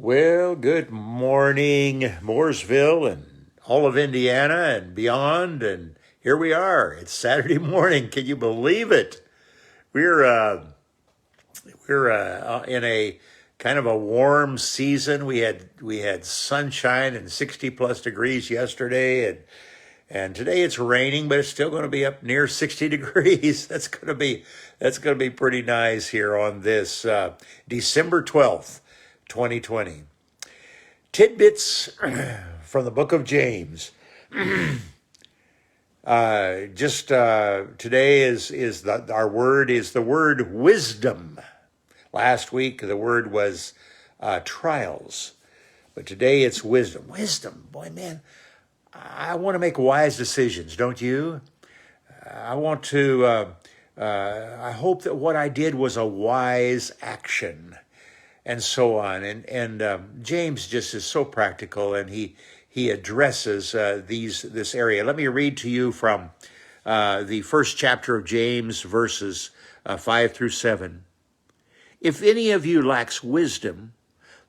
Well, good morning, Mooresville and all of Indiana and beyond. And here we are. It's Saturday morning. Can you believe it? We're uh, we're in a kind of a warm season. We had sunshine and 60 plus degrees yesterday, and today it's raining, but it's still going to be up near 60 degrees. That's going to be pretty nice here on this December 12th, 2020. Tidbits from the book of James. Just Today our word is the word wisdom. Last week the word was trials, but today it's wisdom. Wisdom, boy, man, I want to make wise decisions, don't you? I want to. I hope that what I did was a wise action, and so on. And James just is so practical, and he addresses this area. Let me read to you from the first chapter of James, verses 5 through 7. If any of you lacks wisdom,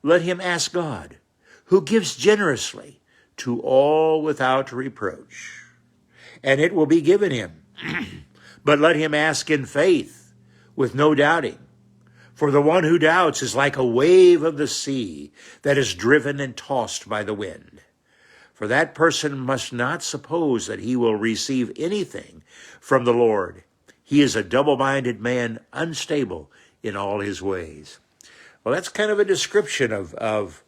let him ask God, who gives generously to all without reproach, and it will be given him. But let him ask in faith, with no doubting. For the one who doubts is like a wave of the sea that is driven and tossed by the wind. For that person must not suppose that he will receive anything from the Lord. He is a double-minded man, unstable in all his ways. Well, that's kind of a description of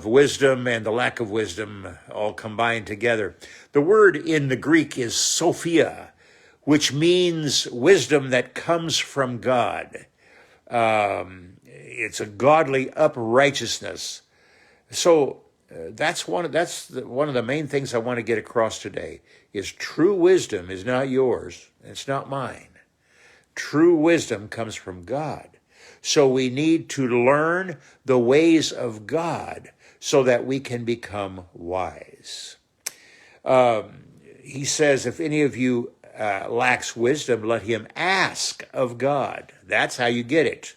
wisdom and the lack of wisdom all combined together. The word in the Greek is Sophia, which means wisdom that comes from God. It's a godly uprightness. So that's one of the main things I want to get across today. Is true wisdom is not yours. It's not mine. True wisdom comes from God. So we need to learn the ways of God so that we can become wise. He says, if any of you lacks wisdom, let him ask of God. That's how you get it.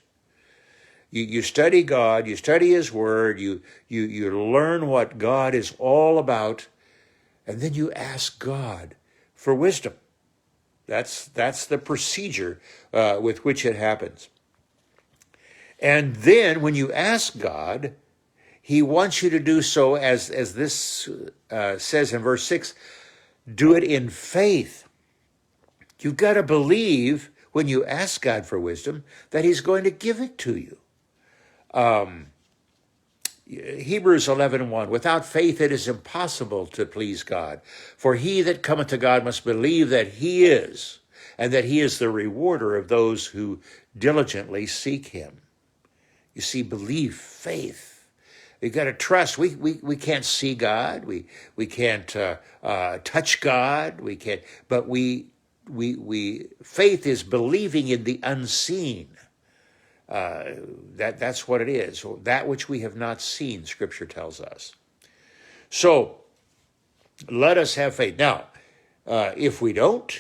You study God, you study his word, you learn what God is all about, and then you ask God for wisdom. That's the procedure with which it happens. And then when you ask God, he wants you to do so, as this says in verse 6, do it in faith. You've got to believe when you ask God for wisdom that he's going to give it to you. Hebrews 11:1, without faith it is impossible to please God. For he that cometh to God must believe that he is, and that he is the rewarder of those who diligently seek him. You see, belief, faith. We've got to trust. We can't see God. We can't touch God. We can't. But faith is believing in the unseen. That's what it is. That which we have not seen, Scripture tells us. So let us have faith. Now, if we don't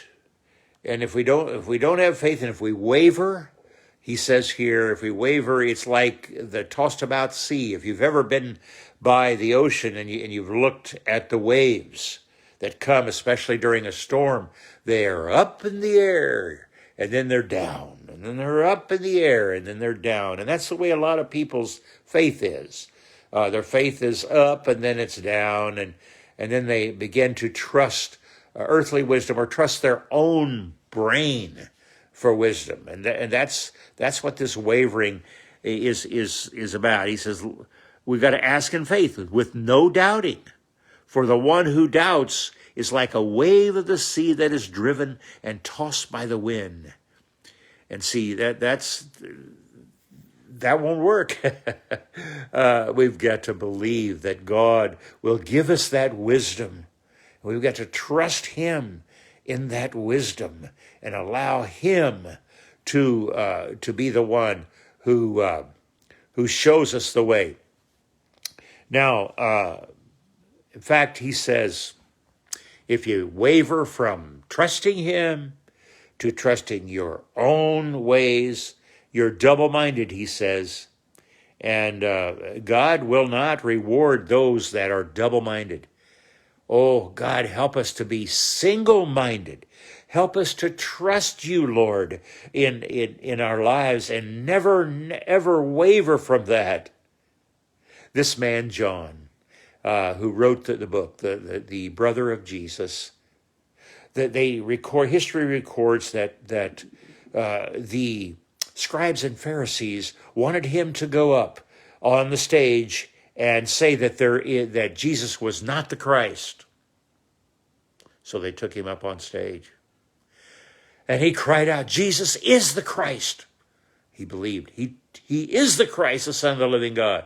have faith, and if we waver, he says here, if we waver, it's like the tossed about sea. If you've ever been by the ocean and you've looked at the waves that come, especially during a storm, they are up in the air, and then they're down, and then they're up in the air, and then they're down. And that's the way a lot of people's faith is. Their faith is up, and then it's down, and then they begin to trust earthly wisdom or trust their own brain for wisdom. And that's what this wavering is about. He says, we've got to ask in faith with no doubting. For the one who doubts is like a wave of the sea that is driven and tossed by the wind. And see, that won't work. We've got to believe that God will give us that wisdom. We've got to trust him in that wisdom and allow him to be the one who shows us the way. Now, in fact, he says, if you waver from trusting him to trusting your own ways, you're double-minded, he says, And God will not reward those that are double-minded. Oh, God, help us to be single-minded. Help us to trust you, Lord, in our lives and never, ever waver from that. This man, John, who wrote the book, the brother of Jesus, that history records that the scribes and Pharisees wanted him to go up on the stage and say that Jesus was not the Christ. So they took him up on stage. And he cried out, Jesus is the Christ. He believed. He is the Christ, the Son of the living God.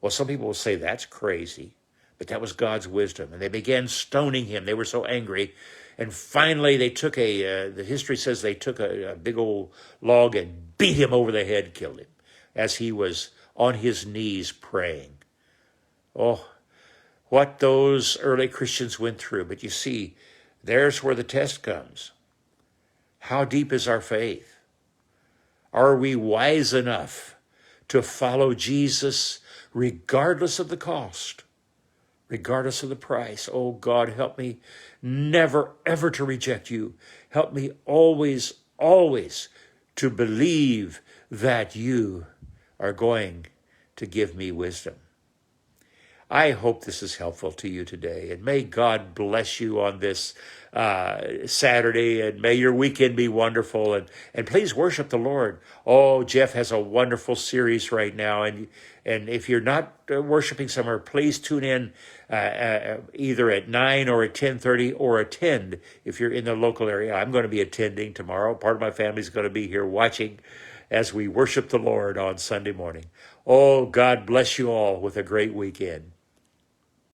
Well, some people will say that's crazy, but that was God's wisdom. And they began stoning him. They were so angry. And finally, they took the history says they took a big old log and beat him over the head, killed him, as he was on his knees praying. Oh, what those early Christians went through. But you see, there's where the test comes. How deep is our faith? Are we wise enough to follow Jesus regardless of the cost, regardless of the price? Oh, God, help me never, ever to reject you. Help me always, always to believe that you are going to give me wisdom. I hope this is helpful to you today, and may God bless you on this Saturday, and may your weekend be wonderful, and please worship the Lord. Oh, Jeff has a wonderful series right now, and if you're not worshiping somewhere, please tune in either at 9 or at 10:30 or attend if you're in the local area. I'm going to be attending tomorrow. Part of my family is going to be here watching as we worship the Lord on Sunday morning. Oh, God bless you all with a great weekend.